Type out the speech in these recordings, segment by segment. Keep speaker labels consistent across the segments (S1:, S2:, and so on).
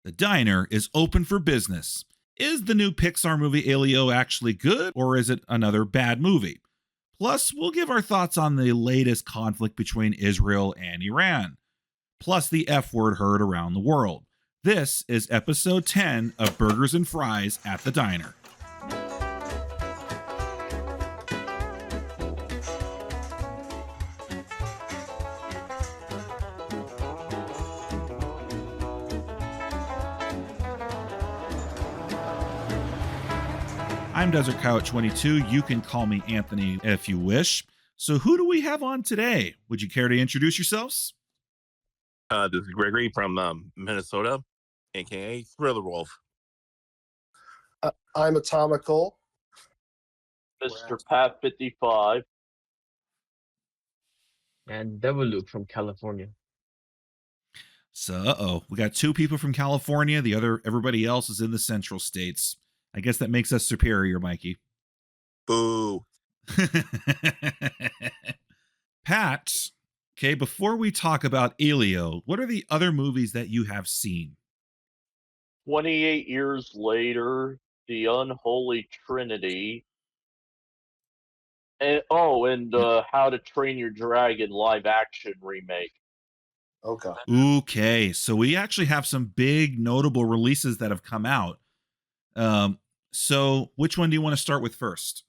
S1: The diner is open for business. Is the new Pixar movie Elio actually good, or is it another bad movie? Plus, we'll give our thoughts on the latest conflict between Israel and Iran, plus the F word heard around the world. This is episode 10 of Burgers and Fries at the Diner. I'm Desert Couch 22. You can call me Anthony if you wish. So who do we have on today? Would you care to introduce yourselves?
S2: This is Gregory from Minnesota, aka Thriller Wolf.
S3: I'm Atomical.
S4: Mr. Pat 55.
S5: And Deviluke from California.
S1: So, we got two people from California. Everybody else is in the central states. I guess that makes us superior, Mikey.
S2: Boo.
S1: Pat, okay, before we talk about Elio, what are the other movies that you have seen?
S4: 28 years later, The Unholy Trinity. And How to Train Your Dragon live action remake.
S1: Okay, so we actually have some big notable releases that have come out. So which one do you want to start with first?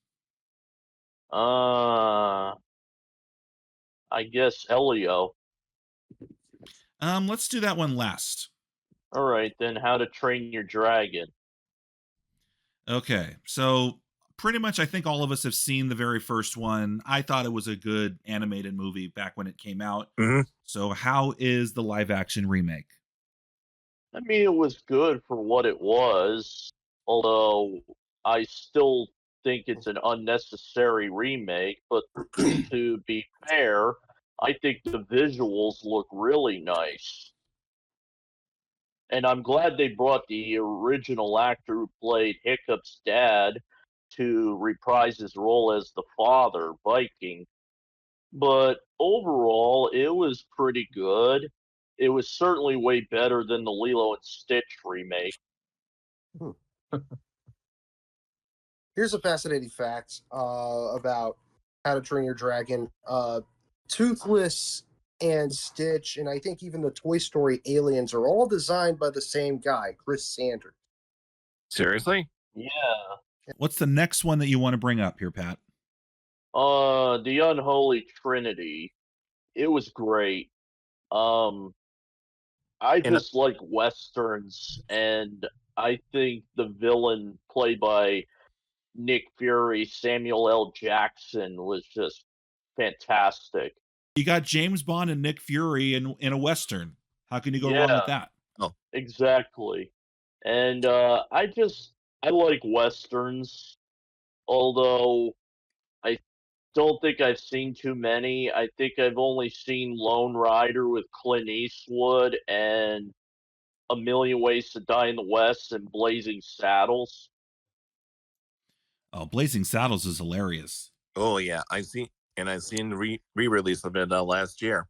S4: I guess Elio.
S1: Let's do that one last.
S4: All right, then How to Train Your Dragon.
S1: Okay, so pretty much I think all of us have seen the very first one. I thought it was a good animated movie back when it came out.
S2: Mm-hmm.
S1: So how is the live action remake?
S4: I mean, it was good for what it was, although I still think it's an unnecessary remake, but to be fair, I think the visuals look really nice. And I'm glad they brought the original actor who played Hiccup's dad to reprise his role as the father, Viking. But overall, it was pretty good. It was certainly way better than the Lilo and Stitch remake.
S3: Here's a fascinating fact about How to Train Your Dragon. Toothless and Stitch, and I think even the Toy Story aliens are all designed by the same guy, Chris Sanders.
S2: Seriously?
S4: Yeah.
S1: What's the next one that you want to bring up here, Pat?
S4: The Unholy Trinity. It was great. I just like Westerns, and I think the villain played by Nick Fury, Samuel L. Jackson, was just fantastic.
S1: You got James Bond and Nick Fury in a Western. How can you go wrong with that?
S2: Oh,
S4: exactly. And I like Westerns, although I don't think I've seen too many. I think I've only seen Lone Rider with Clint Eastwood and A Million Ways to Die in the West and Blazing Saddles.
S1: Oh, Blazing Saddles is hilarious.
S2: Oh yeah, I've seen the re-release of it last year.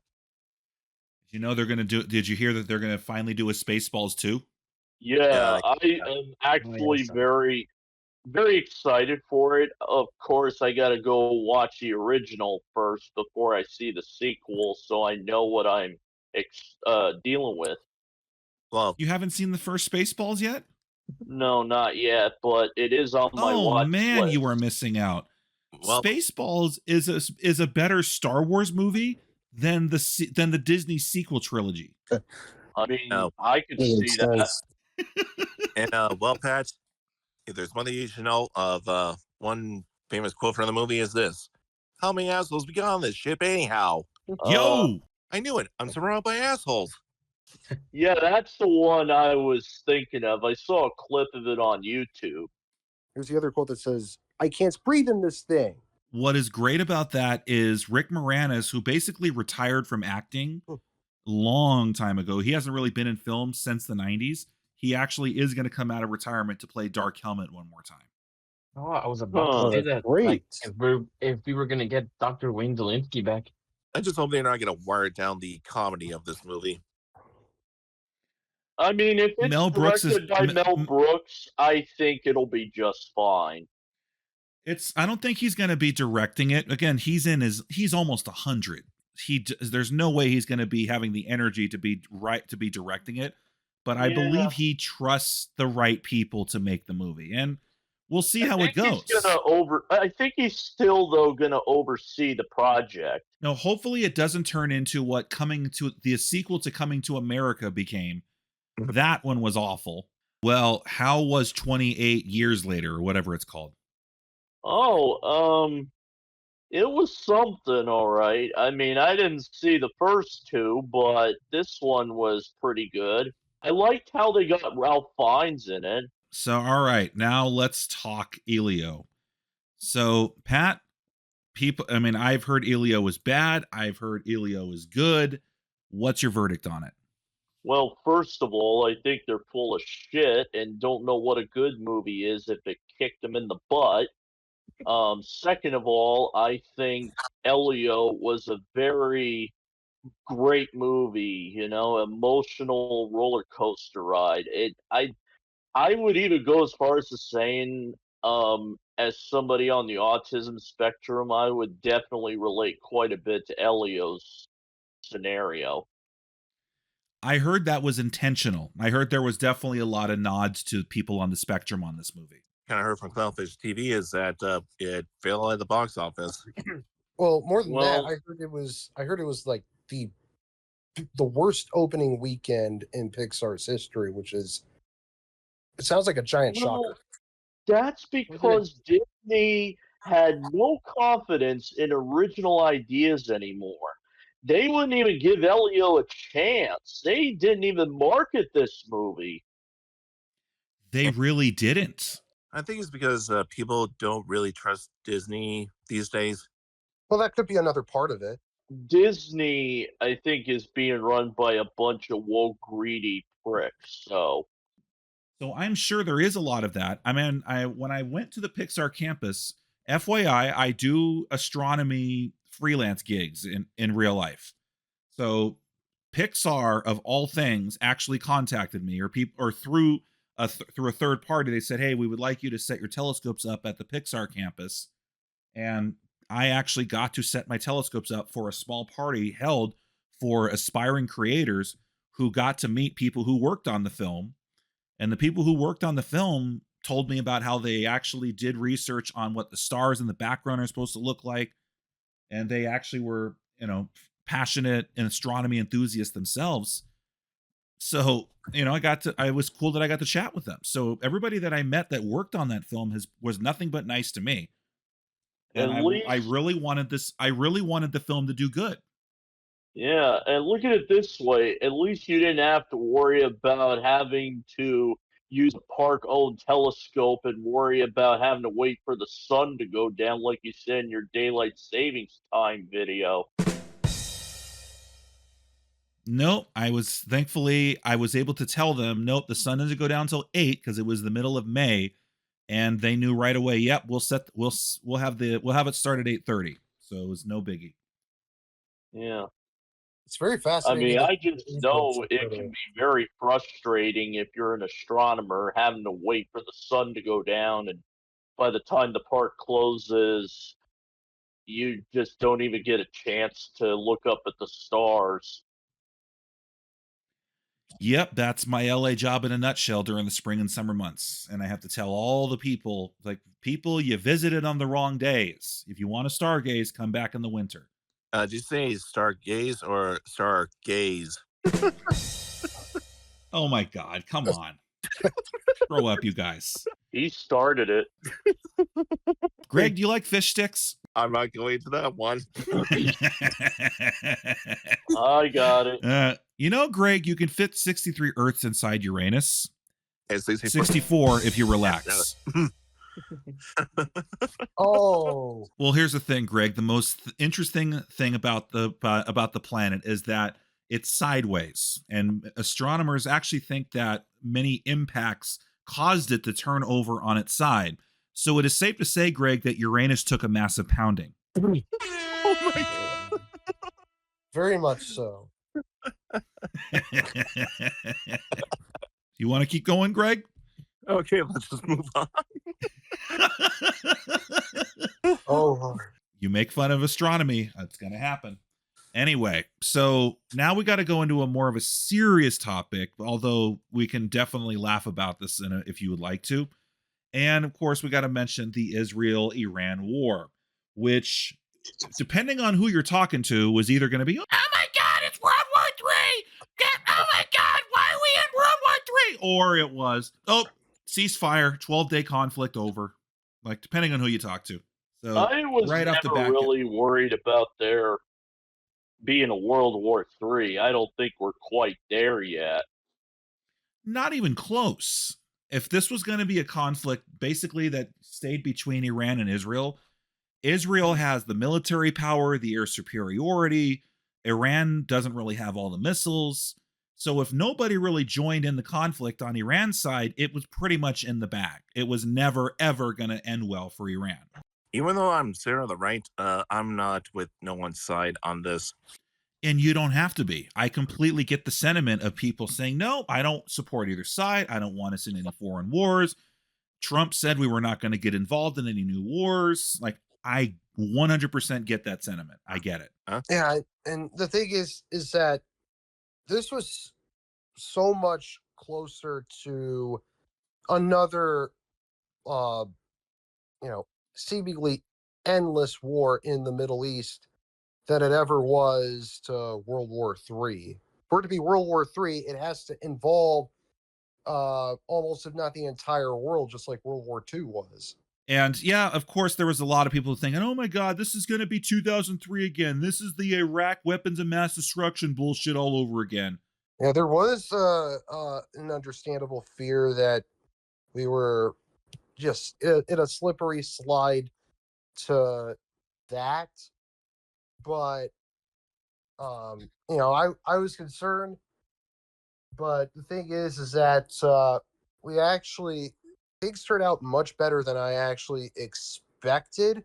S1: You know they're gonna do. Did you hear that they're gonna finally do a Spaceballs 2?
S4: Yeah, I am actually very, very excited for it. Of course, I got to go watch the original first before I see the sequel, so I know what I'm dealing with.
S2: Well,
S1: You haven't seen the first Spaceballs yet?
S4: No, not yet, but it is on my watch list.
S1: You are missing out.
S2: Well,
S1: Spaceballs is a better Star Wars movie than the Disney sequel trilogy.
S4: I mean, I could see that.
S2: And well, Pat, if there's one thing you should know of one famous quote from the movie is this: "How many assholes we got on this ship anyhow?"
S1: Yo,
S2: I knew it. I'm surrounded by assholes.
S4: Yeah, that's the one I was thinking of. I saw a clip of it on YouTube.
S3: Here's the other quote that says, "I can't breathe in this thing."
S1: what is great about that is Rick Moranis, who basically retired from acting long time ago. He hasn't really been in films since the 90s. He actually is going to come out of retirement to play Dark Helmet one more time.
S5: Oh, I was about to say that.
S3: Great.
S5: Like, if we were gonna get Dr. Wayne Dolinsky back.
S2: I just hope they're not going to wire down the comedy of this movie.
S4: I mean, if it's
S1: Mel Brooks is
S4: directed by Mel Brooks, I think it'll be just fine.
S1: I don't think he's going to be directing it. Again, he's almost 100. There's no way he's going to be having the energy to be directing it, but I believe he trusts the right people to make the movie, and we'll see how it goes.
S4: I think he's still though going to oversee the project.
S1: No, hopefully it doesn't turn into what the sequel to Coming to America became. That one was awful. Well, how was 28 Years Later, or whatever it's called?
S4: Oh, it was something, all right. I mean, I didn't see the first two, but this one was pretty good. I liked how they got Ralph Fiennes in it.
S1: So, all right, now let's talk Elio. So, Pat, I've heard Elio was bad. I've heard Elio is good. What's your verdict on it?
S4: Well, first of all, I think they're full of shit and don't know what a good movie is if it kicked them in the butt. Second of all, I think Elio was a very great movie, emotional roller coaster ride. I would even go as far as to saying, as somebody on the autism spectrum, I would definitely relate quite a bit to Elio's scenario.
S1: I heard that was intentional. I heard there was definitely a lot of nods to people on the spectrum on this movie.
S2: Kind of heard from Clownfish TV is that it failed at the box office.
S3: Well, more than that, I heard it was like the worst opening weekend in Pixar's history, it sounds like a giant shocker.
S4: That's because Disney had no confidence in original ideas anymore. They wouldn't even give Elio a chance. They didn't even market this movie.
S1: They really didn't.
S2: I think it's because people don't really trust Disney these days.
S3: Well, that could be another part of it.
S4: Disney, I think, is being run by a bunch of woke, greedy pricks. So
S1: I'm sure there is a lot of that. I mean, when I went to the Pixar campus, FYI, I do astronomy freelance gigs in real life. So Pixar, of all things, actually contacted me, or through a third party. They said, "Hey, we would like you to set your telescopes up at the Pixar campus." And I actually got to set my telescopes up for a small party held for aspiring creators who got to meet people who worked on the film. And the people who worked on the film told me about how they actually did research on what the stars in the background are supposed to look like. And they actually were, passionate astronomy enthusiasts themselves. So, I was cool that I got to chat with them. So everybody that I met that worked on that film was nothing but nice to me. And I really wanted the film to do good.
S4: Yeah, and look at it this way. At least you didn't have to worry about having to use a park-owned telescope and worry about having to wait for the sun to go down like you said in your daylight savings time video.
S1: Nope, I was able to tell them, nope, the sun doesn't go down until 8 because it was the middle of May, and they knew right away. Yep, we'll have it start at 8:30, so it was no biggie.
S4: Yeah.
S3: It's very fascinating.
S4: I mean, I just know it can be very frustrating if you're an astronomer having to wait for the sun to go down, and by the time the park closes, you just don't even get a chance to look up at the stars.
S1: Yep, that's my LA job in a nutshell during the spring and summer months. And I have to tell all the people, you visited on the wrong days. If you want to stargaze, come back in the winter.
S2: Did you say stargaze or stargaze?
S1: Oh my God, come on. Grow up, you guys.
S4: He started it.
S1: Greg, do you like fish sticks?
S2: I'm not going to that one.
S4: I got it.
S1: Greg, you can fit 63 Earths inside Uranus.
S2: 64
S1: if you relax.
S3: Oh.
S1: Well, here's the thing, Greg. The most interesting thing about the planet is that it's sideways, and astronomers actually think that many impacts caused it to turn over on its side. So it is safe to say, Greg, that Uranus took a massive pounding.
S2: Oh my God.
S3: Very much so.
S1: You want to keep going, Greg?
S2: Okay, let's just move on.
S3: Oh Lord.
S1: You make fun of astronomy, that's going to happen. Anyway, so now we got to go into a more of a serious topic, although we can definitely laugh about this if you would like to. And of course, we got to mention the Israel-Iran war, which, depending on who you're talking to, was either going to be, oh my God, it's World War III. Oh my God, why are we in World War III? Or it was, oh, ceasefire, 12-day conflict over. Like, depending on who you talk to. So
S4: I was
S1: right off the
S4: never
S1: bat,
S4: really worried about there being a World War III. I don't think we're quite there yet.
S1: not even close. If this was going to be a conflict basically that stayed between Iran and Israel, Israel has the military power, the air superiority. Iran doesn't really have all the missiles. So if nobody really joined in the conflict on Iran's side, it was pretty much in the bag. It was never, ever going to end well for Iran.
S2: Even though I'm Sarah the right, I'm not with no one's side on this.
S1: And you don't have to be. I completely get the sentiment of people saying, no, I don't support either side. I don't want us in any foreign wars. Trump said we were not going to get involved in any new wars. Like, I 100% get that sentiment. I get it.
S3: Yeah, and the thing is that this was so much closer to another, seemingly endless war in the Middle East than it ever was to World War III. For it to be World War III, it has to involve almost, if not the entire world, just like World War II was.
S1: And yeah, of course, there was a lot of people thinking, oh my God, this is going to be 2003 again. This is the Iraq weapons of mass destruction bullshit all over again.
S3: Yeah, there was an understandable fear that we were just in a slippery slide to that. But, I was concerned. But the thing is that we actually, things turned out much better than I actually expected.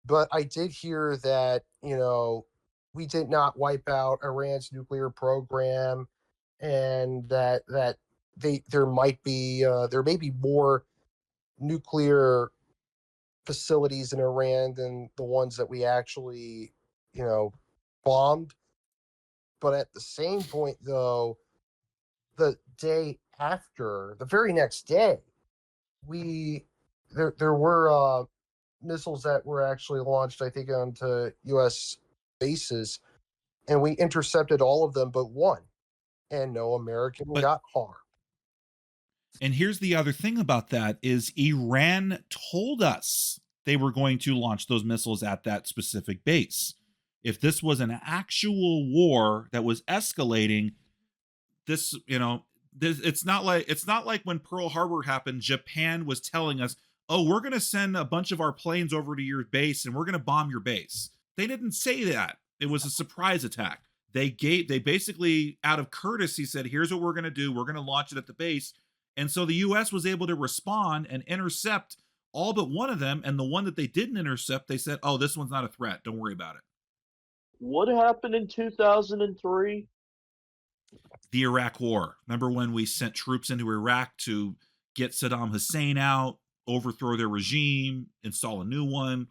S3: But I did hear that, we did not wipe out Iran's nuclear program, and that there may be more nuclear facilities in Iran than the ones that we actually, bombed. But at the same point, though, the day after, the very next day, there were missiles that were actually launched, I think, onto U.S. bases, and we intercepted all of them but one, and no American got harmed.
S1: And here's the other thing about that is Iran told us they were going to launch those missiles at that specific base. If this was an actual war that was escalating, this, it's not like when Pearl Harbor happened, Japan was telling us, oh, we're going to send a bunch of our planes over to your base and we're going to bomb your base. They didn't say that. It was a surprise attack. They basically, out of courtesy, said, here's what we're going to do. We're going to launch it at the base. And so the US was able to respond and intercept all but one of them. And the one that they didn't intercept, they said, oh, this one's not a threat. Don't worry about it.
S4: What happened in 2003?
S1: The Iraq War. Remember when we sent troops into Iraq to get Saddam Hussein out, overthrow their regime, install a new one,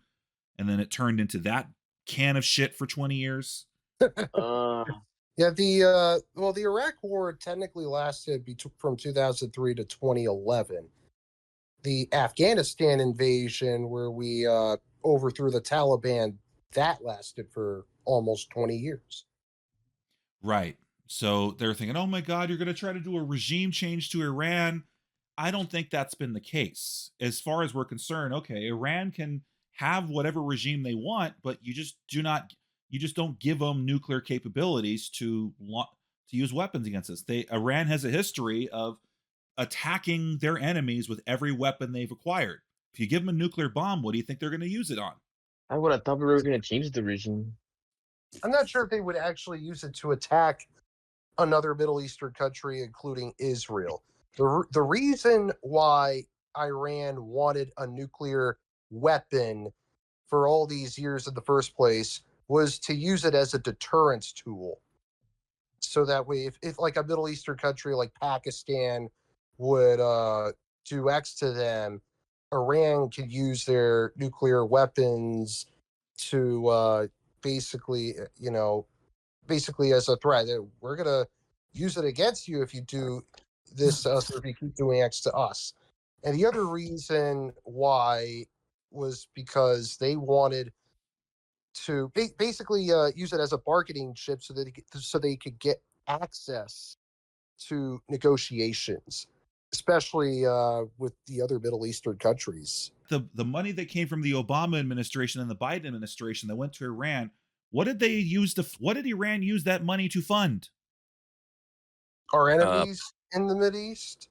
S1: and then it turned into that can of shit for 20 years?
S3: Yeah, the Iraq War technically lasted from 2003 to 2011. The Afghanistan invasion, where we overthrew the Taliban, that lasted for almost 20 years.
S1: Right. So they're thinking, oh my God, you're going to try to do a regime change to Iran. I don't think that's been the case. As far as we're concerned, okay, Iran can have whatever regime they want, but you just don't give them nuclear capabilities to use weapons against us. Iran has a history of attacking their enemies with every weapon they've acquired. If you give them a nuclear bomb, what do you think they're going to use it on?
S5: I would have thought we were going to change the regime.
S3: I'm not sure if they would actually use it to attack another Middle Eastern country, including Israel. The reason why Iran wanted a nuclear weapon for all these years in the first place was to use it as a deterrence tool. so that way, if like a Middle Eastern country like Pakistan would do X to them, Iran could use their nuclear weapons to basically, basically as a threat. We're gonna use it against you if you do this to us, or if you keep doing X to us. And the other reason why was because they wanted to basically use it as a bargaining chip so they could get access to negotiations, especially with the other Middle Eastern countries.
S1: The money that came from the Obama administration and the Biden administration that went to Iran, what did Iran use that money to fund?
S3: Our enemies in the Mideast?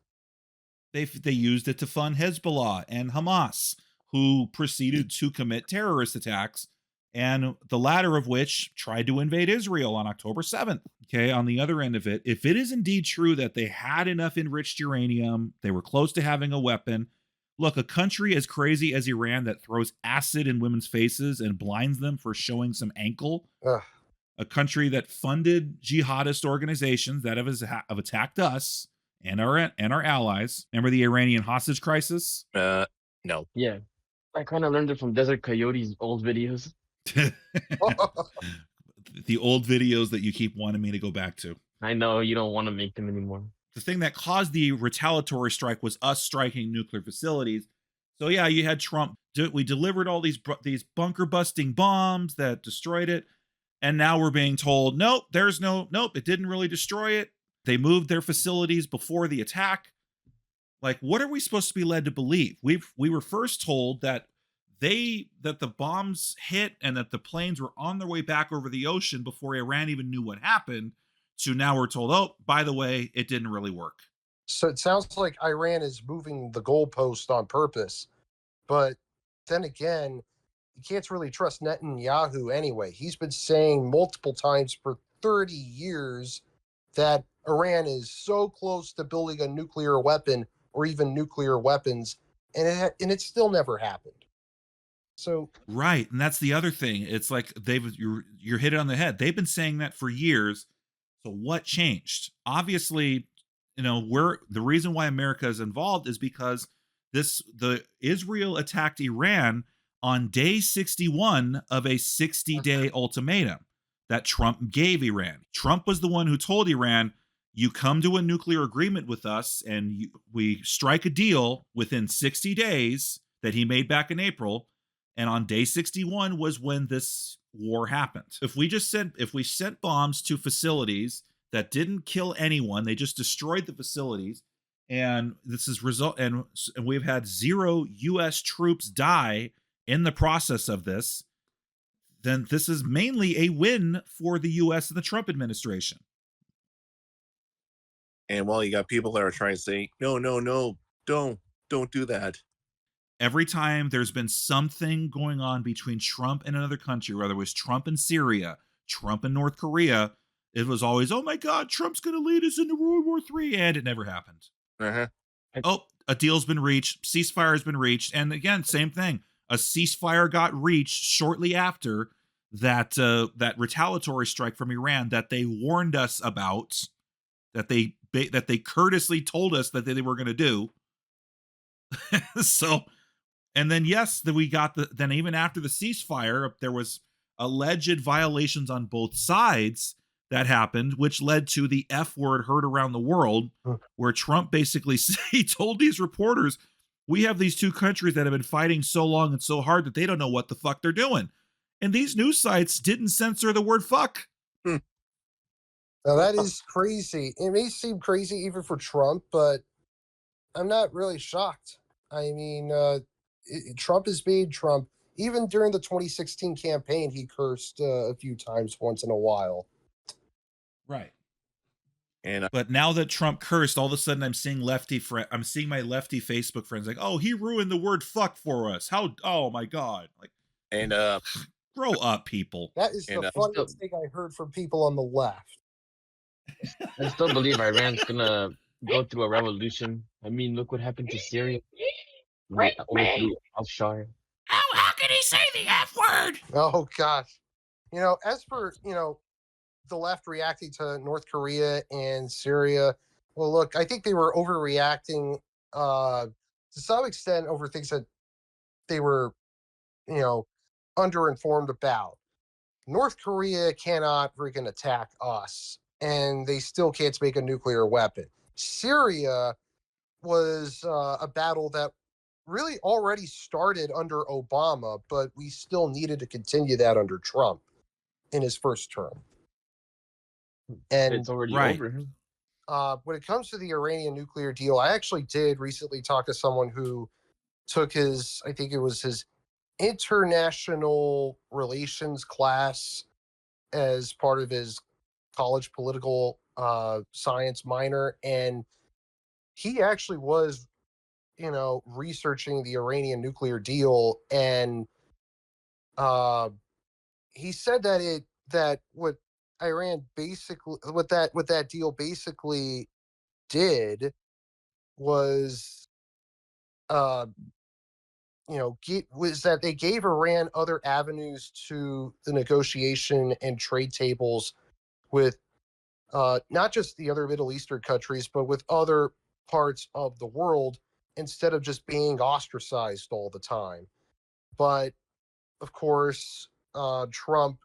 S1: They used it to fund Hezbollah and Hamas, who proceeded to commit terrorist attacks, and the latter of which tried to invade Israel on October 7th. Okay, on the other end of it, if it is indeed true that they had enough enriched uranium, they were close to having a weapon. Look, a country as crazy as Iran that throws acid in women's faces and blinds them for showing some ankle, a country that funded jihadist organizations that have attacked us and our allies. Remember the Iranian hostage crisis?
S2: No.
S5: Yeah. I kind of learned it from Desert Coyote's old videos.
S1: The old videos that you keep wanting me to go back to.
S5: I know you don't want to make them anymore.
S1: The thing that caused the retaliatory strike was us striking nuclear facilities. So yeah, you had Trump. We delivered all these bunker busting bombs that destroyed it. And now we're being told, nope, it didn't really destroy it. They moved their facilities before the attack. Like, what are we supposed to be led to believe? We were first told that the bombs hit and that the planes were on their way back over the ocean before Iran even knew what happened. So now we're told, oh, by the way, it didn't really work.
S3: So it sounds like Iran is moving the goalpost on purpose. But then again, you can't really trust Netanyahu anyway. He's been saying multiple times for 30 years that Iran is so close to building a nuclear weapon or even nuclear weapons, and it still never happened. So
S1: right, and that's the other thing. It's like you're hit it on the head. They've been saying that for years. So what changed? Obviously, the reason why America is involved is because the Israel attacked Iran on day 61 of a 60-day ultimatum that Trump gave Iran. Trump was the one who told Iran, you come to a nuclear agreement with us and we strike a deal within 60 days that he made back in April. And on day 61 was when this war happened. If we sent bombs to facilities that didn't kill anyone, they just destroyed the facilities, and and we've had 0 U.S. troops die in the process of this, then this is mainly a win for the U.S. and the Trump administration.
S2: And you got people that are trying to say, no, don't do that.
S1: Every time there's been something going on between Trump and another country, whether it was Trump in Syria, Trump in North Korea, it was always, oh my God, Trump's going to lead us into World War III, and it never happened.
S2: Uh-huh.
S1: Oh, a deal's been reached, ceasefire has been reached, and again, same thing. A ceasefire got reached shortly after that retaliatory strike from Iran that they warned us about, that they courteously told us that they were going to do. So, and then we got then even after the ceasefire, there was alleged violations on both sides that happened, which led to the F word heard around the world, where Trump basically he told these reporters, we have these two countries that have been fighting so long and so hard that they don't know what the fuck they're doing. And these news sites didn't censor the word fuck.
S3: Now that is crazy. It may seem crazy even for Trump, but I'm not really shocked. I mean, Trump has made Trump. Even during the 2016 campaign, he cursed a few times once in a while.
S1: Right.
S2: And
S1: but now that Trump cursed, all of a sudden I'm seeing my lefty Facebook friends like, oh, he ruined the word fuck for us. Oh my God. Like,
S2: and
S1: grow up, people.
S3: That is the funniest thing I heard from people on the left.
S5: I still believe Iran's gonna go through a revolution. I mean, look what happened to Syria. They overthrew al-Shar.
S1: Oh, how can he say the F word?
S3: Oh gosh. As for, the left reacting to North Korea and Syria? Well, look, I think they were overreacting to some extent over things that they were, underinformed about. North Korea cannot freaking attack us, and they still can't make a nuclear weapon. Syria was a battle that really already started under Obama, but we still needed to continue that under Trump in his first term. And
S5: It's already
S1: Right.
S5: over.
S3: when it comes to the Iranian nuclear deal, I actually did recently talk to someone who took I think it was his international relations class as part of his college political science minor. And he actually was, researching the Iranian nuclear deal. And he said that what Iran basically, what that deal basically did was, was that they gave Iran other avenues to the negotiation and trade tables with not just the other Middle Eastern countries, but with other parts of the world instead of just being ostracized all the time. But of course, Trump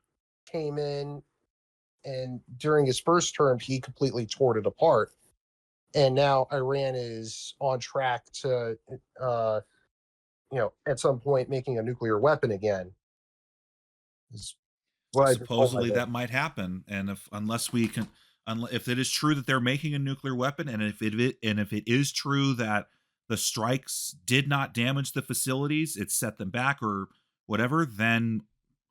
S3: came in, and during his first term, he completely tore it apart. And now Iran is on track to, at some point making a nuclear weapon again. Is what I've been told by
S1: Supposedly
S3: them.
S1: that might happen, and if it is true that they're making a nuclear weapon, and if it is true that the strikes did not damage the facilities, it set them back or whatever, then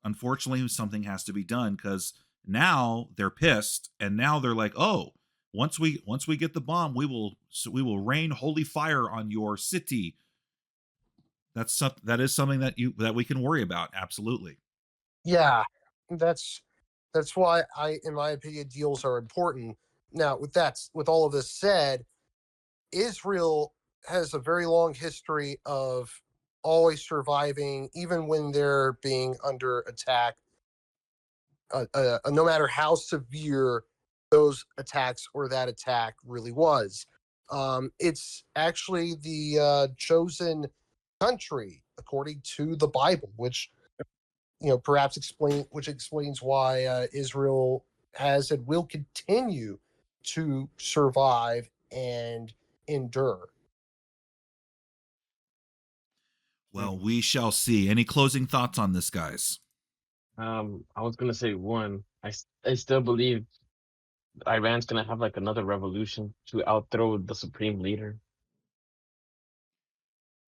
S1: unfortunately something has to be done, because now they're pissed, and now they're like, oh, once we get the bomb, we will rain holy fire on your city. That is something that we can worry about. Absolutely.
S3: Yeah, that's why in my opinion, deals are important. Now, with all of this said, Israel has a very long history of always surviving, even when they're being under attack. No matter how severe those attacks or that attack really was, it's actually the chosen country according to the Bible, which perhaps explains why Israel has and will continue to survive and endure.
S1: Well, we shall see. Any closing thoughts on this, guys?
S5: I was gonna say one. I still believe Iran's gonna have like another revolution to outthrow the supreme leader.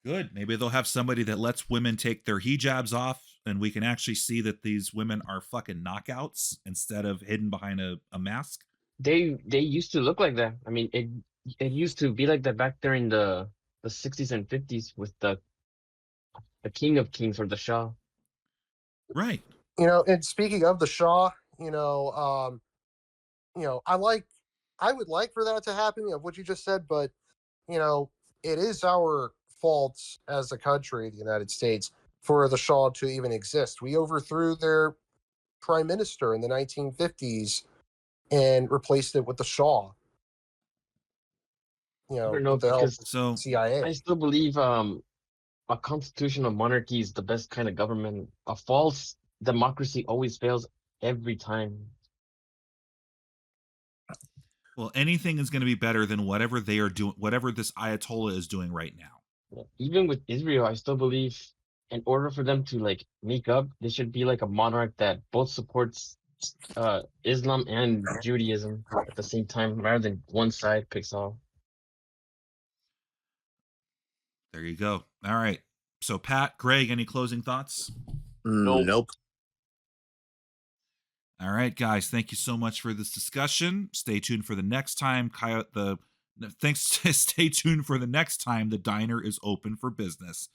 S1: Good. Maybe they'll have somebody that lets women take their hijabs off, and we can actually see that these women are fucking knockouts instead of hidden behind a mask.
S5: They used to look like that. I mean, it used to be like that back during the 60s and 50s with the king of kings or the Shah.
S1: Right.
S3: And speaking of the Shah, I would like for that to happen, of what you just said, but it is our fault as a country, the United States, for the Shah to even exist. We overthrew their prime minister in the 1950s and replaced it with the Shah.
S5: I don't know
S3: With the help
S5: because
S3: of
S1: So
S3: CIA.
S5: I still believe a constitutional monarchy is the best kind of government. A false democracy always fails every time.
S1: well, anything is going to be better than whatever they are doing, whatever this Ayatollah is doing right now.
S5: Yeah. Even with Israel, I still believe in order for them to like make up, there should be like a monarch that both supports Islam and Judaism at the same time, rather than one side picks all.
S1: There you go. All right. So Pat, Greg, any closing thoughts?
S2: Nope.
S1: All right, guys. Thank you so much for this discussion. Stay tuned for the next time. Stay tuned for the next time the diner is open for business.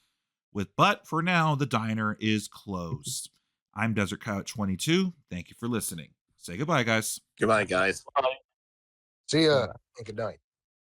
S1: But for now, the diner is closed. I'm Desert Coyote 22. Thank you for listening. Say goodbye, guys.
S2: Goodbye, guys.
S3: See ya and good night.